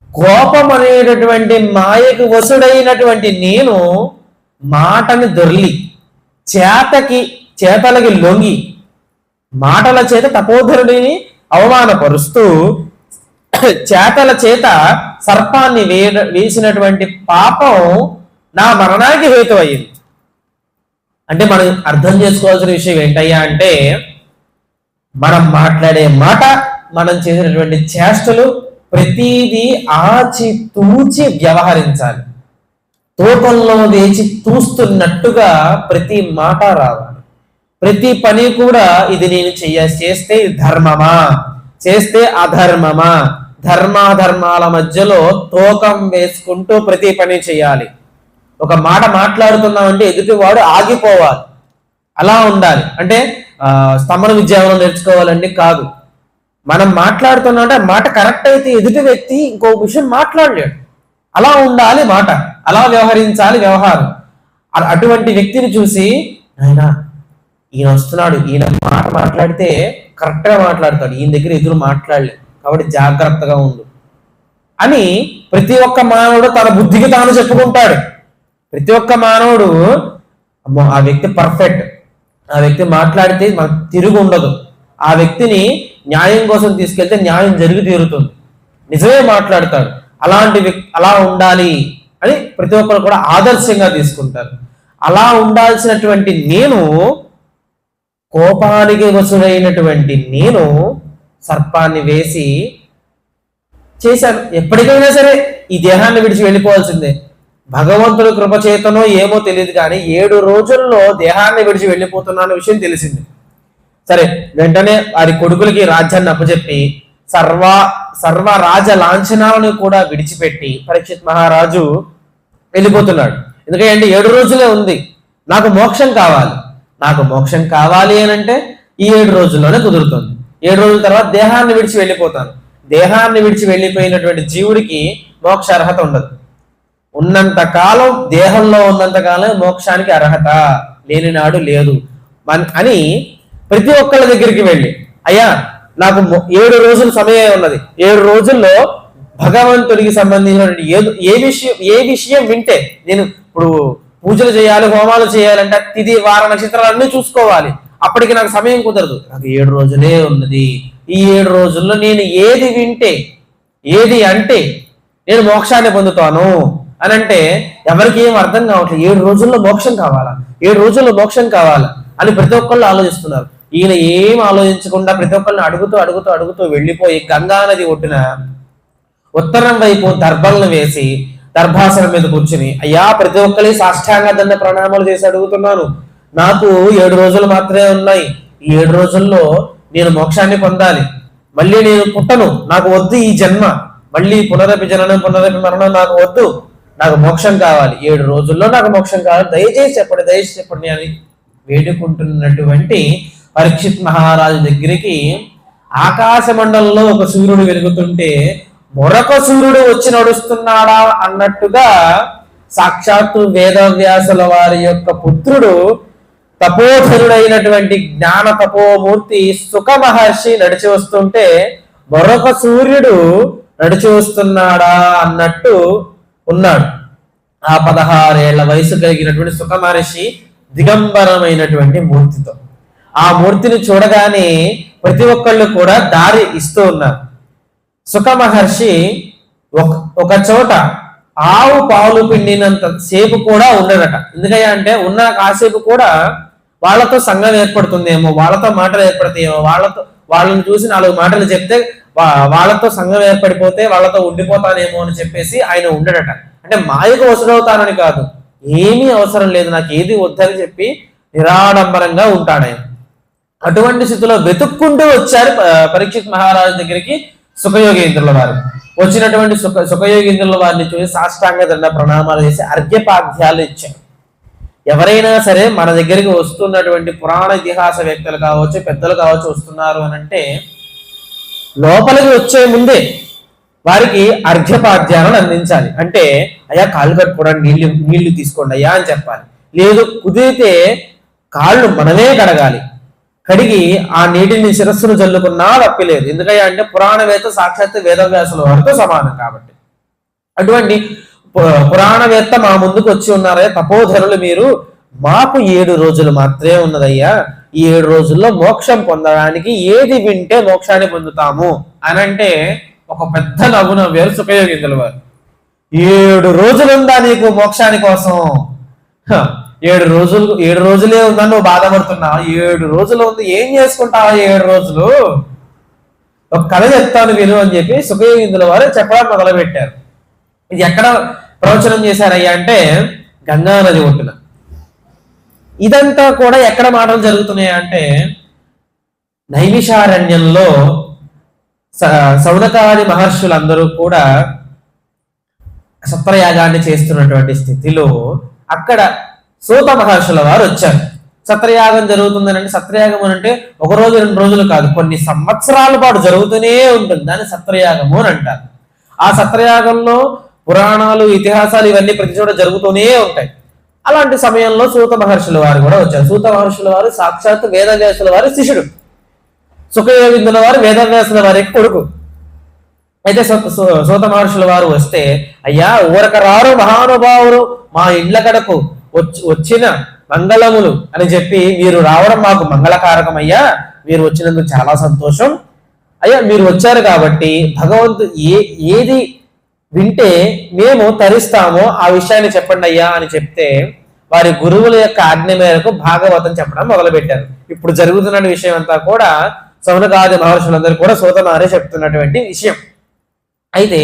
కోపం అనేటటువంటి మాయకు వసుడైనటువంటి నేను మాటని దొర్లి చేతలకి లొంగి మాటల చేత తపోధరుడిని అవమానపరుస్తూ చేతల చేత సర్పాన్ని వేసినటువంటి పాపం నా మరణానికి హేతు అయ్యింది. అంటే మనం అర్థం చేసుకోవాల్సిన విషయం ఏంటయ్యా అంటే, మనం మాట్లాడే మాట, మనం చేసినటువంటి చేష్టలు ప్రతిదీ ఆచి తూచి వ్యవహరించాలి. తూకంలో వేచి తూస్తున్నట్టుగా ప్రతి మాట రావాలి. ప్రతి పని కూడా ఇది నేను చేస్తే ధర్మమా, చేస్తే అధర్మమా, ధర్మాధర్మాల మధ్యలో తూకం వేసుకుంటూ ప్రతి పని చేయాలి. ఒక మాట మాట్లాడుతున్నామంటే ఎదుటివాడు ఆగిపోవాలి, అలా ఉండాలి. అంటే స్తమన విద్యావనం నేర్చుకోవాలండి కాదు, మనం మాట్లాడుతున్నామంటే మాట కరెక్ట్ అయితే ఎదుటి వ్యక్తి ఇంకో విషయం మాట్లాడలేడు, అలా ఉండాలి మాట, అలా వ్యవహరించాలి వ్యవహారం. అటువంటి వ్యక్తిని చూసి ఆయన ఈయన వస్తున్నాడు, ఈయన మాట మాట్లాడితే కరెక్ట్ గా మాట్లాడతాడు, ఈయన దగ్గర ఎదురు మాట్లాడలేదు కాబట్టి జాగ్రత్తగా ఉండు అని ప్రతి ఒక్క మానవుడు తన బుద్ధికి తాను చెప్పుకుంటాడు. ప్రతి ఒక్క మానవుడు అమ్మో ఆ వ్యక్తి పర్ఫెక్ట్, ఆ వ్యక్తి మాట్లాడితే మనకు తిరుగు ఉండదు, ఆ వ్యక్తిని న్యాయం కోసం తీసుకెళ్తే న్యాయం జరిగి తీరుతుంది, నిజమే మాట్లాడతాడు, అలాంటి వ్యక్తి అలా ఉండాలి అని ప్రతి ఒక్కరు కూడా ఆదర్శంగా తీసుకుంటారు. అలా ఉండాల్సినటువంటి నేను, కోపానికి వసుడైనటువంటి నేను సర్పాన్ని వేసి చేశాను. ఎప్పటికైనా సరే ఈ దేహాన్ని విడిచి వెళ్ళిపోవాల్సిందే. భగవంతుడి కృపచేతనో ఏమో తెలియదు, కానీ 7 రోజుల్లో దేహాన్ని విడిచి వెళ్ళిపోతున్నా విషయం తెలిసింది. సరే, వెంటనే వారి కొడుకులకి రాజ్యాన్ని అప్పచెప్పి సర్వ రాజ లాంఛనాలను కూడా విడిచిపెట్టి పరీక్షిత్ మహారాజు వెళ్ళిపోతున్నాడు. ఎందుకంటే 7 రోజులే ఉంది, నాకు మోక్షం కావాలి అని అంటే ఈ 7 రోజుల్లోనే కుదురుతుంది. 7 రోజుల తర్వాత దేహాన్ని విడిచి వెళ్ళిపోతాను. దేహాన్ని విడిచి వెళ్ళిపోయినటువంటి జీవుడికి మోక్ష అర్హత ఉండదు. ఉన్నంత కాలం దేహంలో ఉన్నంత కాలం మోక్షానికి అర్హత, లేని నాడు లేదు అని ప్రతి ఒక్కళ్ళ దగ్గరికి వెళ్ళి, అయ్యా నాకు 7 రోజులు సమయం ఉన్నది, 7 రోజుల్లో భగవంతుడికి సంబంధించిన ఏ విషయం వింటే, నేను ఇప్పుడు పూజలు చేయాలి, హోమాలు చేయాలంటే తిథి వార నక్షత్రాలన్నీ చూసుకోవాలి, అప్పటికి నాకు సమయం కుదరదు, నాకు 7 రోజులే ఉన్నది, ఈ 7 రోజుల్లో నేను ఏది వింటే, ఏది అంటే నేను మోక్షాన్ని పొందుతాను అని అంటే ఎవరికి ఏం అర్థం కావట్లేదు. 7 రోజుల్లో మోక్షం కావాలా, 7 రోజుల్లో మోక్షం కావాలా అని ప్రతి ఒక్కళ్ళు ఆలోచిస్తున్నారు. ఈయన ఏం ఆలోచించకుండా ప్రతి ఒక్కరిని అడుగుతూ అడుగుతూ అడుగుతూ వెళ్ళిపోయి గంగా నది ఒడ్డున ఉత్తరం వైపు దర్భలను వేసి దర్భాసనం మీద కూర్చుని, అయ్యా ప్రతి ఒక్కరి సాష్టాంగ దండ ప్రణామాలు చేసి అడుగుతున్నాను, నాకు 7 రోజులు మాత్రమే ఉన్నాయి, ఈ 7 రోజుల్లో నేను మోక్షాన్ని పొందాలి, మళ్ళీ నేను పుట్టను, నాకు వద్దు ఈ జన్మ, మళ్ళీ పునరపి జననం పునరపి మరణం నాకు వద్దు, నాకు మోక్షం కావాలి, 7 రోజుల్లో నాకు మోక్షం కావాలి, దయచేసి చెప్పండి అని వేడుకుంటున్నటువంటి పరీక్షిత్ మహారాజు దగ్గరికి ఆకాశ మండలంలో ఒక సూర్యుడు వెలుగుతుంటే మరొక సూర్యుడు వచ్చి నడుస్తున్నాడా అన్నట్టుగా సాక్షాత్తు వేదవ్యాసుల వారి యొక్క పుత్రుడు తపోధరుడైనటువంటి జ్ఞాన తపోమూర్తి సుఖ మహర్షి నడిచి వస్తుంటే మరొక సూర్యుడు నడిచి వస్తున్నాడా అన్నట్టు ఉన్నాడు. ఆ 16 ఏళ్ల వయసు కలిగినటువంటి సుఖ మహర్షి దిగంబరమైనటువంటి మూర్తితో, ఆ మూర్తిని చూడగానే ప్రతి ఒక్కళ్ళు కూడా దారి ఇస్తూ ఉన్నారు. సుఖ మహర్షి ఒక చోట ఆవు పాలు పిండినంత సేపు కూడా ఉండదట. ఎందుకంటే ఉన్న కాసేపు కూడా వాళ్ళతో సంఘం ఏర్పడుతుందేమో, వాళ్ళతో మాటలు ఏర్పడతాయేమో, వాళ్ళని చూసి 4 మాటలు చెప్తే వాళ్ళతో సంఘం ఏర్పడిపోతే వాళ్ళతో ఉండిపోతానేమో అని చెప్పేసి ఆయన ఉండడట. అంటే మాయకు వసడవుతానని కాదు, ఏమీ అవసరం లేదు, నాకు ఏది వద్దని చెప్పి నిరాడంబరంగా ఉంటాడు ఆయన. అటువంటి స్థితిలో వెతుక్కుంటూ వచ్చారు పరీక్షిత్ మహారాజు దగ్గరికి సుఖయోగేంద్రుల వారు. వచ్చినటువంటి సుఖయోగేంద్రుల వారిని చూసి సాష్టాంగ దండ ప్రణామాలు చేసి అర్ఘ్యపాద్యాలు ఇచ్చారు. ఎవరైనా సరే మన దగ్గరికి వస్తున్నటువంటి పురాణ ఇతిహాస వ్యక్తులు కావచ్చు, పెద్దలు కావచ్చు వస్తున్నారు అని అంటే లోపలికి వచ్చే ముందే వారికి అర్ఘ్యపాద్యాలను అందించాలి. అంటే అయ్యా కాళ్ళు కట్టుకోవడానికి నీళ్లు తీసుకోండి అయ్యా అని చెప్పాలి. లేదు కుదిరితే కాళ్ళు మనమే కడగాలి, కడిగి ఆ నీటిని శిరస్సును జల్లుకున్నా తప్పిలేదు. ఎందుకంటే పురాణవేత్త సాక్షాత్ వేదవ్యాసుల వారితో సమానం కాబట్టి. అటువంటి పురాణవేత్త మా ముందుకు వచ్చి ఉన్నారే, తపోధరులు మీరు, మాకు 7 రోజులు మాత్రమే ఉన్నదయ్యా, ఈ 7 రోజుల్లో మోక్షం పొందడానికి ఏది వింటే మోక్షాన్ని పొందుతాము అని అంటే ఒక పెద్ద నవ్వు నవ్వారు సుఖయోగేంద్రుల వారు. 7 రోజులుందా నీకు మోక్షాని కోసం? 7 రోజులే ఉందని నువ్వు బాధపడుతున్నావు, 7 రోజులు ఉంది, ఏం చేసుకుంటావా 7 రోజులు? ఒక కథ చెప్తాను విను అని చెప్పి సుఖయోగేంద్రుల వారు చెప్పడం మొదలు పెట్టారు. ఇది ఎక్కడ ప్రవచనం చేశారయ్యా అంటే గంగా నది ఒడ్డున. ఇదంతా కూడా ఎక్కడ మాటలు జరుగుతున్నాయి అంటే నైమిషారణ్యంలో సౌనకాది మహర్షులందరూ కూడా సత్రయాగాన్ని చేస్తున్నటువంటి స్థితిలో అక్కడ సూత మహర్షుల వారు వచ్చారు. సత్రయాగం జరుగుతుందని అంటే, సత్రయాగం అని అంటే 1 రోజు 2 రోజులు కాదు, కొన్ని సంవత్సరాల పాటు జరుగుతూనే ఉంటుంది, దాన్ని సత్రయాగము అని అంటారు. ఆ సత్రయాగంలో పురాణాలు ఇతిహాసాలు ఇవన్నీ ప్రతి చోట జరుగుతూనే ఉంటాయి. అలాంటి సమయంలో సూత మహర్షుల వారు కూడా వచ్చారు. సూత మహర్షుల వారు సాక్షాత్ వేదవ్యాసుల వారి శిష్యుడు, సుఖయోగేంద్రుల వారు వేదవ్యాసుల వారికి కొడుకు. అయితే సూత మహర్షుల వారు వస్తే, అయ్యా ఊరకరారు మహానుభావులు మా ఇండ్ల కడకు వచ్చిన మంగళములు అని చెప్పి మీరు రావడం మాకు మంగళకారకం అయ్యా, మీరు వచ్చినందుకు చాలా సంతోషం అయ్యా, మీరు వచ్చారు కాబట్టి భగవంతుడు ఏది వింటే మేము తరిస్తామో ఆ విషయాన్ని చెప్పండి అయ్యా అని చెప్తే వారి గురువుల యొక్క ఆజ్ఞ మేరకు భాగవతం చెప్పడం మొదలుపెట్టారు. ఇప్పుడు జరుగుతున్న విషయం అంతా కూడా సౌనకాది మహర్షులందరూ కూడా సూత మహర్షి చెప్తున్నటువంటి విషయం. అయితే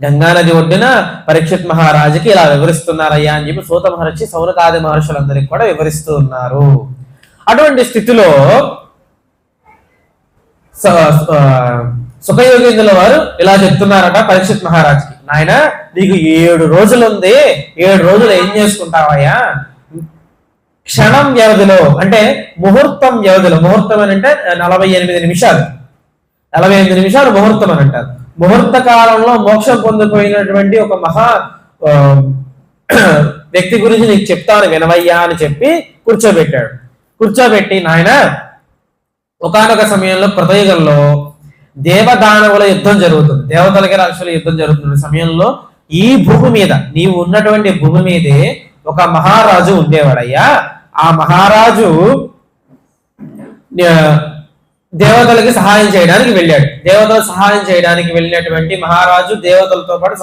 గంగానది ఒడ్డున పరీక్షిత్ మహారాజుకి ఇలా వివరిస్తున్నారయ్యా అని చెప్పి సూత మహర్షి సౌనకాది మహర్షులందరికీ కూడా వివరిస్తూ ఉన్నారు. అటువంటి స్థితిలో సుఖయోగేంద్రుల వారు ఇలా చెప్తున్నారట పరీక్షిత్ మహారాజుకి, నాయన నీకు 7 రోజులు ఉంది, 7 రోజులు ఏం చేసుకుంటావయ్యా? క్షణం వ్యవధిలో అంటే ముహూర్తం వ్యవధిలో, ముహూర్తం అని అంటే 48 నిమిషాలు, 48 నిమిషాలు ముహూర్తం అని అంటారు. ముహూర్త కాలంలో మోక్షం పొందిపోయినటువంటి ఒక మహా వ్యక్తి గురించి నీకు చెప్తాను వినవయ్యా అని చెప్పి కూర్చోబెట్టాడు. కూర్చోబెట్టి, నాయన ఒకానొక సమయంలో కృతయుగంలో దేవదానవుల యుద్ధం జరుగుతుంది, దేవతలకి రాక్షసుల యుద్ధం జరుగుతున్న సమయంలో ఈ భూమి మీద, నీవు ఉన్నటువంటి భూమి మీదే ఒక మహారాజు ఉండేవాడయ్యా. ఆ మహారాజు దేవతలకి సహాయం చేయడానికి వెళ్ళాడు. దేవతలు సహాయం చేయడానికి వెళ్ళినటువంటి మహారాజు దేవతలతో పాటు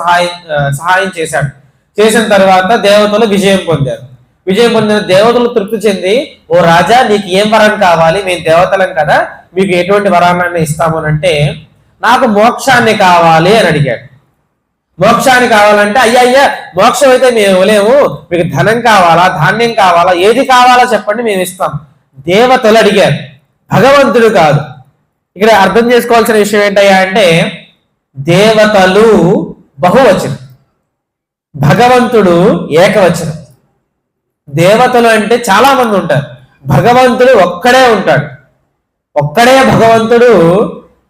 సహాయం చేశాడు. చేసిన తర్వాత దేవతలు విజయం పొందారు. విజయం పొందిన దేవతలు తృప్తి చెంది, ఓ రాజా నీకు ఏం వరం కావాలి, మేము దేవతలం కదా, మీకు ఎటువంటి వరాన్ని ఇస్తాము అంటే, నాకు మోక్షాన్ని కావాలి అని అడిగాడు. మోక్షాన్ని కావాలంటే, అయ్యా మోక్షం అయితే మేము ఇవ్వలేము, మీకు ధనం కావాలా, ధాన్యం కావాలా, ఏది కావాలా చెప్పండి మేము ఇస్తాం. దేవతలు అడిగారు, భగవంతుడు కాదు. ఇక్కడ అర్థం చేసుకోవాల్సిన విషయం ఏంటయ్యా అంటే, దేవతలు బహువచనం, భగవంతుడు ఏకవచనం. దేవతలు అంటే చాలా మంది ఉంటారు, భగవంతుడు ఒక్కడే ఉంటాడు. ఒక్కడే భగవంతుడు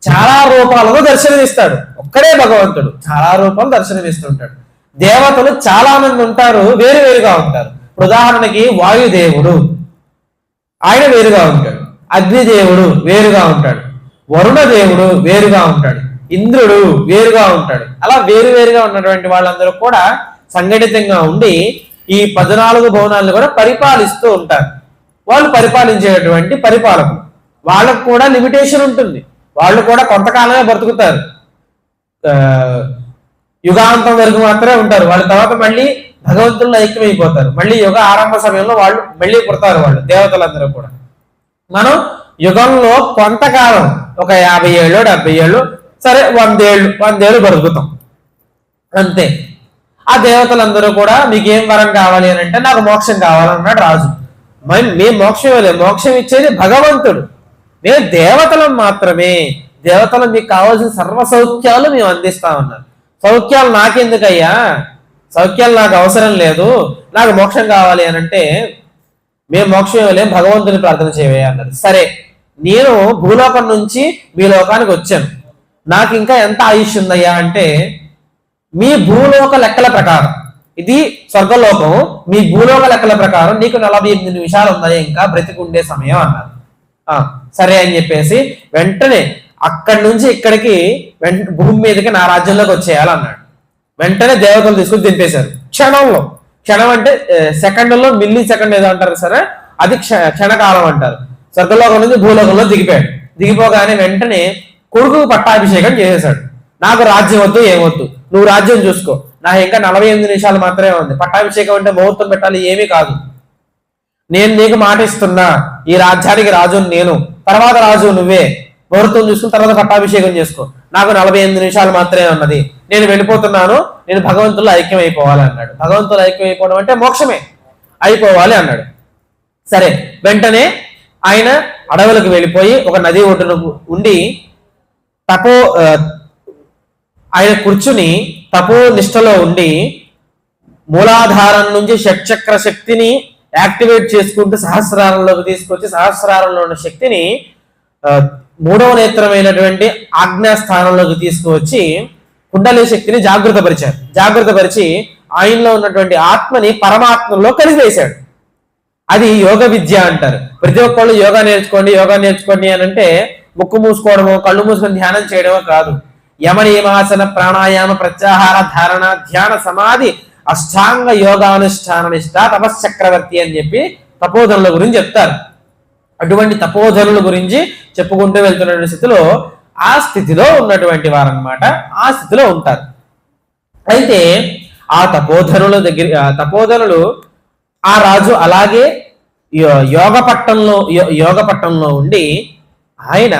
చాలా రూపాలను దర్శనమిస్తాడు. ఒక్కడే భగవంతుడు చాలా రూపాలు దర్శనమిస్తుంటాడు. దేవతలు చాలా మంది ఉంటారు, వేరువేరుగా ఉంటారు. ఉదాహరణకి వాయుదేవుడు, ఆయన వేరుగా ఉంటాడు. అగ్నిదేవుడు వేరుగా ఉంటాడు. వరుణదేవుడు వేరుగా ఉంటాడు. ఇంద్రుడు వేరుగా ఉంటాడు. అలా వేరువేరుగా ఉన్నటువంటి వాళ్ళందరూ కూడా సంఘటితంగా ఉండి ఈ 14 భవనాలను కూడా పరిపాలిస్తూ ఉంటారు. వాళ్ళు పరిపాలించేటువంటి పరిపాలకులు. వాళ్ళకు కూడా లిమిటేషన్ ఉంటుంది. వాళ్ళు కూడా కొంతకాలమే బ్రతుకుతారు, యుగాంతం వరకు మాత్రమే ఉంటారు. వాళ్ళ తర్వాత మళ్ళీ భగవంతుల్లో ఐక్యమైపోతారు. మళ్ళీ యుగ ఆరంభ సమయంలో వాళ్ళు మళ్ళీ పుడతారు. వాళ్ళు దేవతలందరూ కూడా. మనం యుగంలో కొంతకాలం, ఒక 50 ఏళ్ళు 70 ఏళ్ళు, సరే 100 ఏళ్ళు బ్రతుకుతాం అంతే. ఆ దేవతలందరూ కూడా మీకు ఏం వరం కావాలి అని అంటే, నాకు మోక్షం కావాలన్నాడు రాజు. మేము మోక్షం ఇవ్వలేదు, మోక్షం ఇచ్చేది భగవంతుడు. మేము దేవతలం మాత్రమే, దేవతలు మీకు కావాల్సిన సర్వ సౌఖ్యాలు మేము అందిస్తామన్నారు. సౌఖ్యాలు నాకెందుకయ్యా, సౌఖ్యాలు నాకు అవసరం లేదు, నాకు మోక్షం కావాలి అని అంటే, మేము మోక్షం ఇవ్వలేం, భగవంతుని ప్రార్థన చేయవే అన్నారు. సరే, నేను భూలోకం నుంచి మీ లోకానికి వచ్చాను, నాకు ఇంకా ఎంత ఆయుష్ ఉందయ్యా అంటే, మీ భూలోక లెక్కల ప్రకారం, ఇది స్వర్గలోకం, మీ భూలోక లెక్కల ప్రకారం నీకు 48 నిమిషాలు ఉన్నాయి ఇంకా బ్రతికుండే సమయం అన్నారు. సరే అని చెప్పేసి వెంటనే అక్కడి నుంచి ఇక్కడికి భూమి మీదకి నా రాజ్యంలోకి వచ్చేయాలన్నాడు. వెంటనే దేవతలు తీసుకుని దింపేశారు క్షణంలో. క్షణం అంటే సెకండ్లో మిల్లీ సెకండ్ ఏదో అంటారు సరే, అది క్షణకాలం అంటారు. స్వర్గలోకం నుంచి భూలోకంలో దిగిపోయాడు. దిగిపోగానే వెంటనే కొడుకు పట్టాభిషేకం చేసేశాడు. నాకు రాజ్యం వద్దు, ఏమొద్దు, నువ్వు రాజ్యం చూసుకో, నాకు ఇంకా 48 నిమిషాలు మాత్రమే ఉంది. పట్టాభిషేకం అంటే ముహూర్తం పెట్టాలి ఏమీ కాదు. నేను నీకు మాట ఇస్తున్నా, ఈ రాజ్యానికి రాజు నేను, తర్వాత రాజు నువ్వే, ముహూర్తం చూసుకుని తర్వాత పట్టాభిషేకం చేసుకో, నాకు 48 నిమిషాలు మాత్రమే ఉన్నది, నేను వెళ్ళిపోతున్నాను, నేను భగవంతుల్లో ఐక్యం అయిపోవాలి అన్నాడు. భగవంతులు ఐక్యం అయిపోవడం అంటే మోక్షమే, అయిపోవాలి అన్నాడు. సరే, వెంటనే ఆయన అడవులకు వెళ్ళిపోయి ఒక నది ఒడ్డున ఉండి ఆయన కూర్చుని తపో నిష్టలో ఉండి మూలాధారం నుంచి షట్చక్ర శక్తిని యాక్టివేట్ చేసుకుంటూ సహస్రారంలోకి తీసుకొచ్చి, సహస్రారంలో ఉన్న శక్తిని 3వ నేత్రమైనటువంటి ఆజ్ఞా స్థానంలోకి తీసుకువచ్చి కుండలి శక్తిని జాగృతపరిచి ఆయనలో ఉన్నటువంటి ఆత్మని పరమాత్మలో కలిసివేశాడు. అది యోగ విద్య అంటారు. ప్రతి ఒక్కళ్ళు యోగా నేర్చుకోండి అని అంటే ముక్కు మూసుకోవడమో కళ్ళు మూసుకొని ధ్యానం చేయడమో కాదు. యమనియమాసన ప్రాణాయామ ప్రత్యాహార ధారణ ధ్యాన సమాధి అష్టాంగ యోగానుష్ఠాన నిష్ఠ తపశ్చక్రవర్తి అని చెప్పి తపోధనుల గురించి చెప్తారు. అటువంటి తపోధనుల గురించి చెప్పుకుంటూ వెళ్తున్న స్థితిలో ఆ స్థితిలో ఉన్నటువంటి వారన్నమాట, ఆ స్థితిలో ఉంటారు. అయితే ఆ తపోధనులు ఆ రాజు అలాగే యోగ పట్టంలో ఉండి ఆయన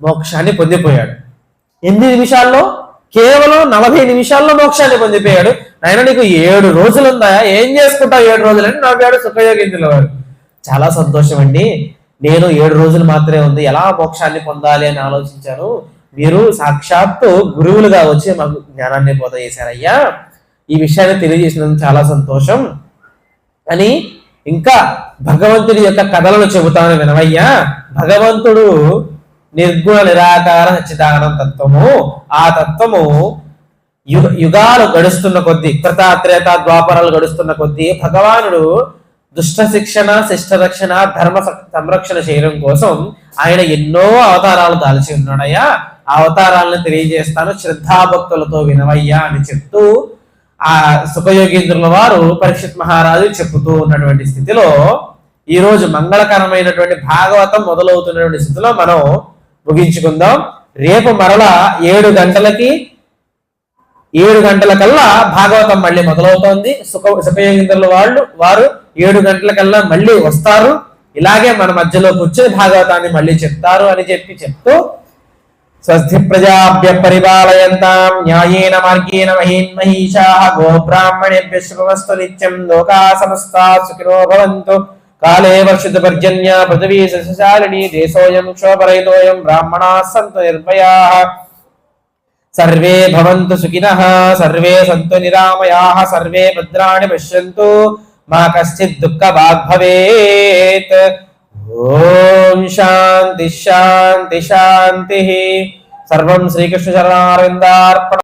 మోక్షాన్ని పొందిపోయాడు. 8 నిమిషాల్లో, కేవలం 40 నిమిషాల్లో మోక్షాన్ని పొందిపోయాడు. ఆయన నీకు 7 రోజులు ఉందా, ఏం చేసుకుంటావు 7 రోజులని నవ్వాడు సుఖయోగేంద్రుల వారు. చాలా సంతోషం అండి, నేను 7 రోజులు మాత్రమే ఉంది, ఎలా మోక్షాన్ని పొందాలి అని ఆలోచించాను, మీరు సాక్షాత్తు గురువులుగా వచ్చి మాకు జ్ఞానాన్ని బోధ చేశారయ్యా, ఈ విషయాన్ని తెలియజేసినందుకు చాలా సంతోషం అని ఇంకా భగవంతుడి యొక్క కథలను చెబుతాను వినవయ్యా. భగవంతుడు నిర్గుణ నిరాకార సచ్చిదానంద తత్వము, ఆ తత్వము యుగాలు గడుస్తున్న కొద్దీ, త్రేతా ద్వాపరాలు గడుస్తున్న కొద్దీ భగవానుడు దుష్ట శిక్షణ, శిష్ట రక్షణ, ధర్మ సంరక్షణ చేయడం కోసం ఆయన ఎన్నో అవతారాలు దాల్చి ఉన్నాడయ్యా. ఆ అవతారాలను తెలియజేస్తాను, శ్రద్ధాభక్తులతో వినవయ్యా అని చెప్తూ ఆ సుఖయోగీంద్రుల వారు పరీక్షిత్ మహారాజు చెప్పుతూ ఉన్నటువంటి స్థితిలో ఈ రోజు మంగళకరమైనటువంటి భాగవతం మొదలవుతున్నటువంటి స్థితిలో మనం ముగించుకుందాం. రేపు మరలా 7 గంటలకల్లా భాగవతం మళ్ళీ మొదలవుతోంది. సుఖయోగీంద్రుల వారు 7 గంటలకల్లా మళ్ళీ వస్తారు. ఇలాగే మన మధ్యలో కూర్చొని భాగవతాన్ని మళ్ళీ చెప్తారు అని చెప్తూ స్వస్తి ప్రజాభ్య పరిపాలయంతాం న్యాయేన మార్గేణ మహీన్మహీషాః గోబ్రాహ్మణేభ్యః శుభమస్తు నిత్యం. లోకా సమస్తాః సుఖినో భవంతు. కాలే వర్షిత పర్జన్య పృథివీ సస్యశాలినీ దేశోయం క్షోభరహితోయం బ్రాహ్మణాः సంతు నిర్భయాః. సర్వే భవంతు సుఖినః, సర్వే సంతు నిరామయాః, సర్వే భద్రాణి పశ్యంతు, మా కశ్చిత్ దుఃఖభాగ్ భవేత్. ఓం శాంతి శాంతి శాంతి. సర్వం శ్రీకృష్ణ చరణారవిందార్పణమస్తు.